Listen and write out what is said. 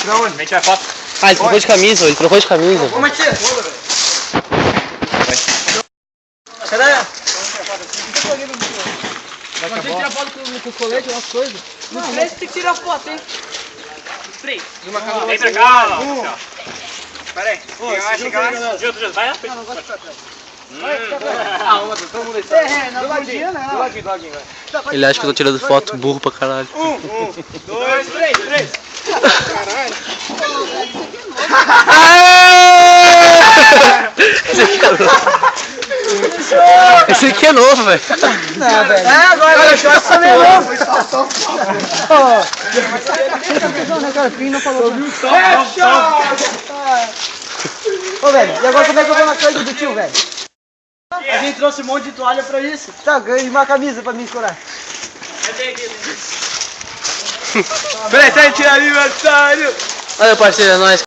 Pra onde? Vem tirar foto. Ah, ele trocou de camisa, ele trocou de camisa. Ô, Matias. Cadê? Mas tem que tirar foto com o colete, umas coisas. Não, três tem que tirar foto, hein? Três. Vem pra cá. Pera aí. Vai chegar. Junto, vai lá. Todo mundo aí. Do ladinho, não. Do ladinho, vai. Ele acha que eu tô tirando foto, burro pra caralho. 2, 3. Caralho. Esse aqui é novo, velho. Não, velho. É, agora eu acho que também é novo. Não falou. Ô, velho, e agora como é que eu vou na coisa do tio, velho? A gente trouxe um monte de toalha pra isso. Tá, ganhei uma camisa pra me escorar. Presente de aniversário! Olha, parceiro, é nóis.